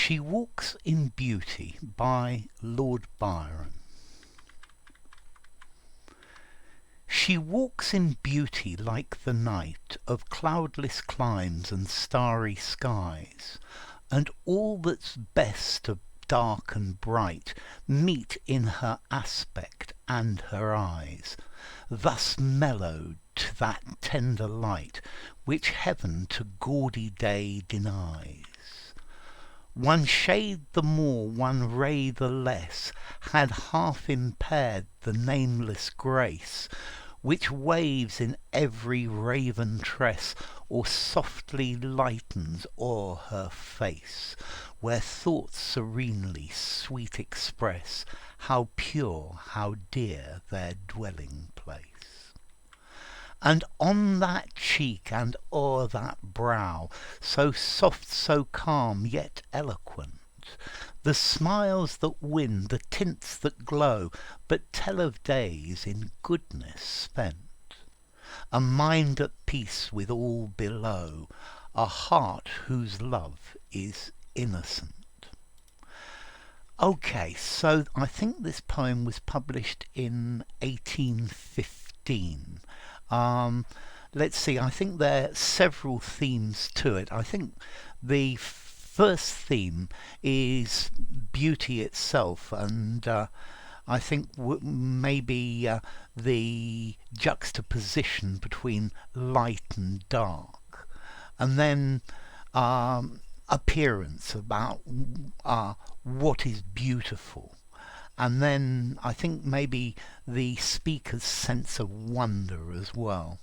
She Walks in Beauty by Lord Byron. She walks in beauty like the night of cloudless climes and starry skies, and all that's best of dark and bright meet in her aspect and her eyes, thus mellowed to that tender light which heaven to gaudy day denies. One shade the more, one ray the less, had half impaired the nameless grace, which waves in every raven tress, or softly lightens o'er her face, where thoughts serenely sweet express how pure, how dear their dwelling place. And on that cheek and o'er that brow, so soft, so calm, yet eloquent, the smiles that win, the tints that glow, but tell of days in goodness spent, a mind at peace with all below, a heart whose love is innocent. Okay, so I think this poem was published in 1815. Let's see, I think there are several themes to it. I think the first theme is beauty itself, and I think maybe the juxtaposition between light and dark, and then appearance, about what is beautiful. And then I think maybe the speaker's sense of wonder as well.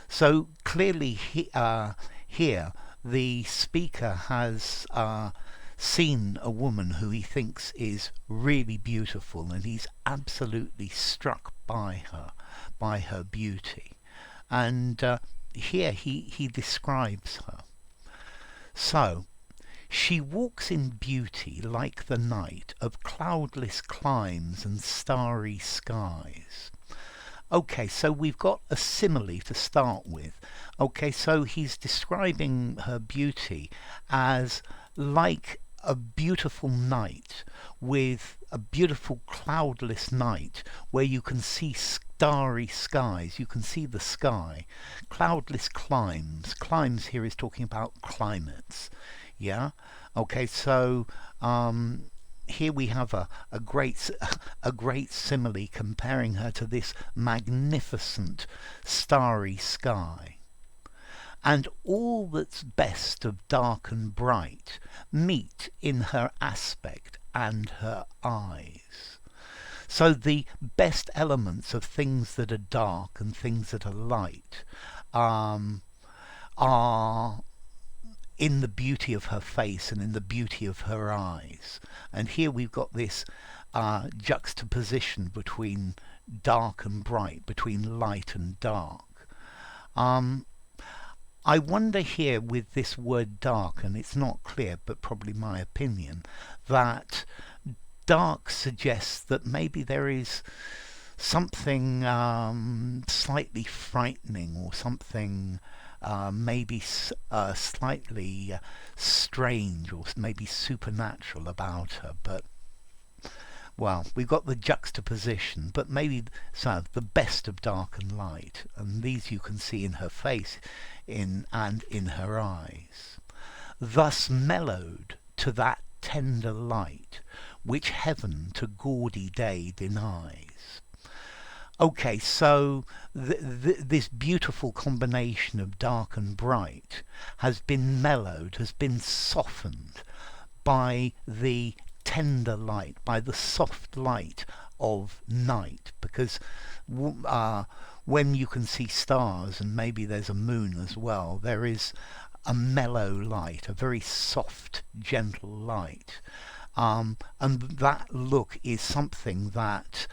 So clearly here the speaker has seen a woman who he thinks is really beautiful, and he's absolutely struck by her beauty. And here he describes her. So, she walks in beauty like the night of cloudless climes and starry skies. Okay, so we've got a simile to start with. Okay, so he's describing her beauty as like a beautiful night, with a beautiful cloudless night where you can see starry skies, you can see the sky. Cloudless climes. Climes here is talking about climates. Yeah. Okay. So here we have a great simile comparing her to this magnificent starry sky. And all that's best of dark and bright meet in her aspect and her eyes. So the best elements of things that are dark and things that are light are in the beauty of her face and in the beauty of her eyes. And here we've got this juxtaposition between dark and bright, between light and dark. I wonder here with this word dark, and it's not clear, but probably my opinion, that dark suggests that maybe there is something slightly frightening, or something maybe slightly strange, or maybe supernatural about her. But well, we've got the juxtaposition, but maybe so the best of dark and light, and these you can see in her face and in her eyes, thus mellowed to that tender light which heaven to gaudy day denies. Okay, so this beautiful combination of dark and bright has been mellowed, has been softened by the tender light, by the soft light of night, because when you can see stars, and maybe there's a moon as well, there is a mellow light, a very soft, gentle light. And that look is something that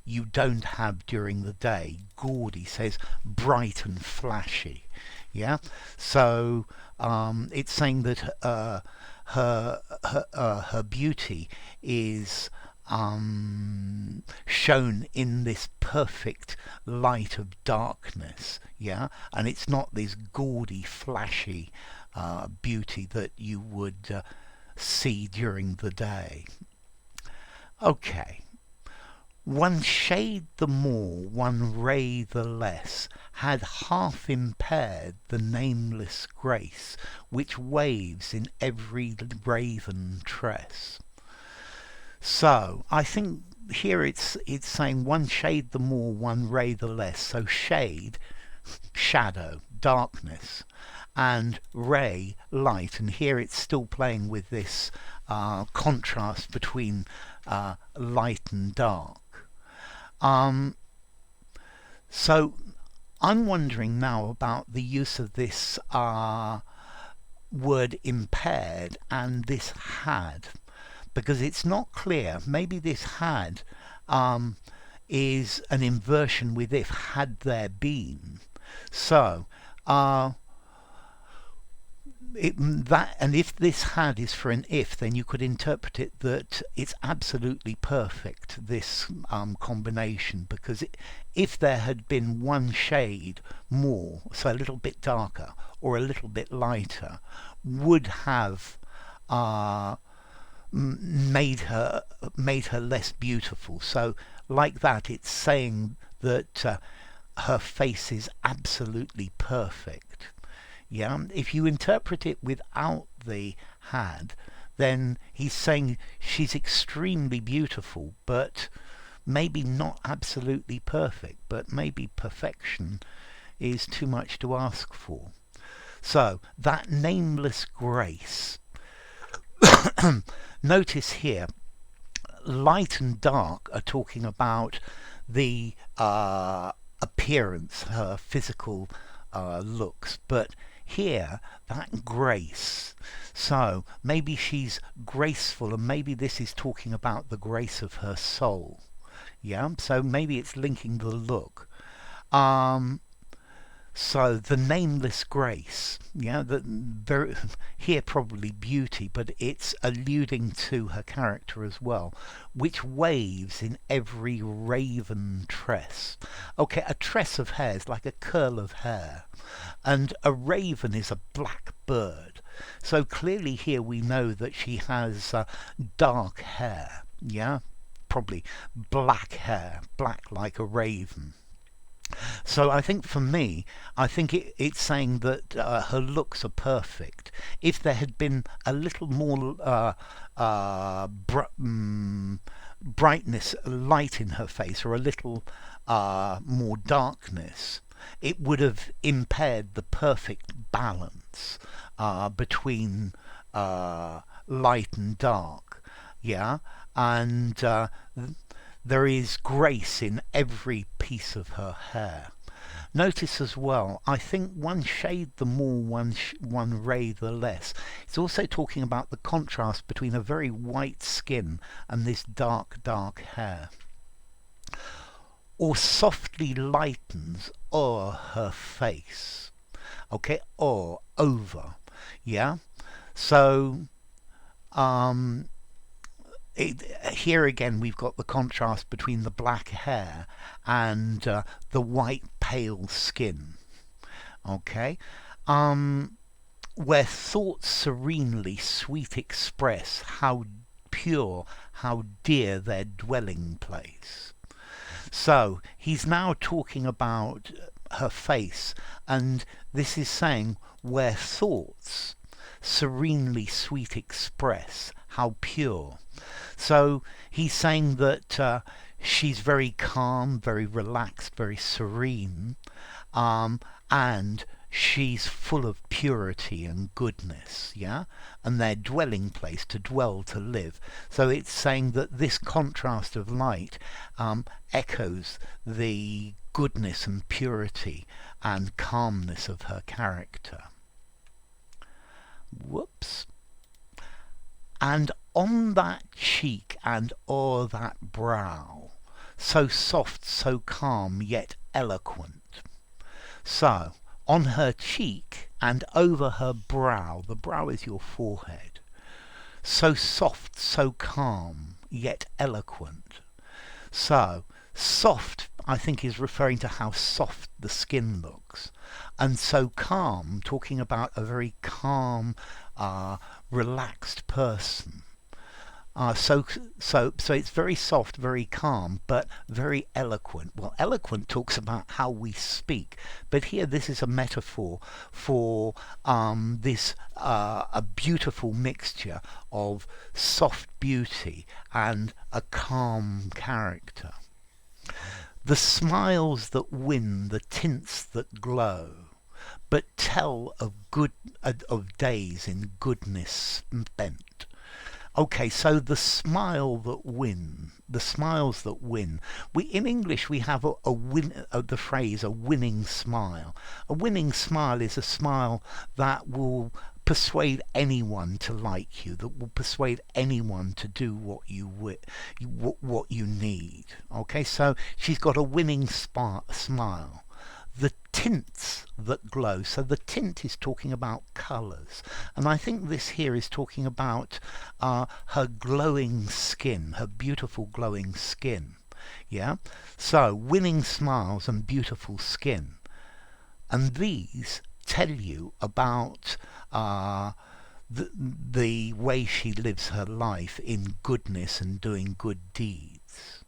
you don't have during the day. Gaudy says bright and flashy. Yeah, so it's saying that her beauty is shown in this perfect light of darkness. Yeah, and it's not this gaudy, flashy beauty that you would see during the day. Okay. One shade the more, one ray the less, had half impaired the nameless grace which waves in every raven tress. So I think here it's saying one shade the more, one ray the less. So shade, shadow, darkness, and ray, light. And here it's still playing with this contrast between light and dark. So I'm wondering now about the use of this word impaired and this had, because it's not clear. Maybe this had is an inversion with if, had there been. So and if this had is for an if, then you could interpret it that it's absolutely perfect, this combination, because if there had been one shade more, so a little bit darker or a little bit lighter, would have made her less beautiful. So like that, it's saying that her face is absolutely perfect. Yeah, if you interpret it without the had, then he's saying she's extremely beautiful, but maybe not absolutely perfect, but maybe perfection is too much to ask for. So that nameless grace. Notice here, light and dark are talking about the appearance, her physical looks, but here, that grace. So maybe she's graceful, and maybe this is talking about the grace of her soul. Yeah, so maybe it's linking the look. So the nameless grace, yeah, here probably beauty, but it's alluding to her character as well, which waves in every raven tress. Okay, a tress of hair is like a curl of hair, and a raven is a black bird. So clearly here we know that she has dark hair, yeah, probably black hair, black like a raven. So I think for me, I think it's saying that her looks are perfect. If there had been a little more brightness, light in her face, or a little more darkness, it would have impaired the perfect balance between light and dark. Yeah, and there is grace in every piece of her hair. Notice as well, I think one shade the more, one ray the less. It's also talking about the contrast between a very white skin and this dark, dark hair. Or softly lightens o'er her face. Okay, or over. Yeah? So, here again we've got the contrast between the black hair and the white pale skin. Okay, where thoughts serenely sweet express how pure, how dear their dwelling place. So he's now talking about her face, and this is saying where thoughts serenely sweet express how pure. So he's saying that she's very calm, very relaxed, very serene, and she's full of purity and goodness, yeah? And their dwelling place, to dwell, to live. So it's saying that this contrast of light echoes the goodness and purity and calmness of her character. Whoops. And on that cheek and o'er that brow, so soft, so calm, yet eloquent. So, on her cheek and over her brow, the brow is your forehead, so soft, so calm, yet eloquent. So, Soft, I think, is referring to how soft the skin looks. And so calm, talking about a very calm, relaxed person. So it's very soft, very calm, but very eloquent. Well, eloquent talks about how we speak, but here this is a metaphor for this a beautiful mixture of soft beauty and a calm character. The smiles that win, the tints that glow, but tell of days in goodness spent. Okay, so the smiles that win. We in English we have the phrase a winning smile. A winning smile is a smile that will persuade anyone to like you, that will persuade anyone to do what you need. Okay, so she's got a winning smile. The tints that glow. So the tint is talking about colours. And I think this here is talking about her glowing skin, her beautiful glowing skin. Yeah? So winning smiles and beautiful skin. And these tell you about the way she lives her life in goodness and doing good deeds.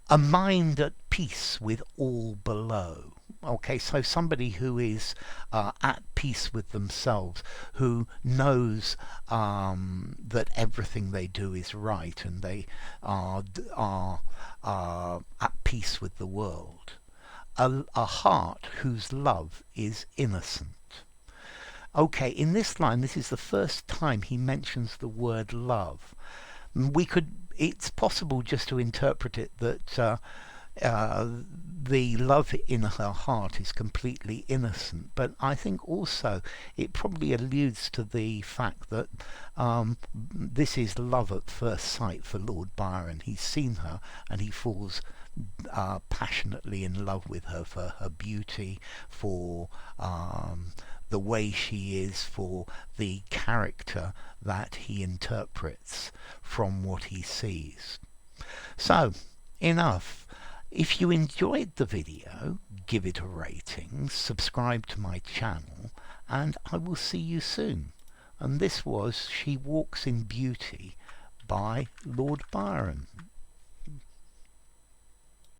A mind at peace with all below. Okay, so somebody who is at peace with themselves, who knows that everything they do is right, and they are at peace with the world. A heart whose love is innocent. Okay, in this line, this is the first time he mentions the word love. It's possible just to interpret it that the love in her heart is completely innocent, but I think also it probably alludes to the fact that this is love at first sight for Lord Byron. He's seen her and he falls passionately in love with her for her beauty, for the way she is, for the character that he interprets from what he sees. So, enough. If you enjoyed the video, give it a rating, subscribe to my channel, and I will see you soon. And this was She Walks in Beauty by Lord Byron.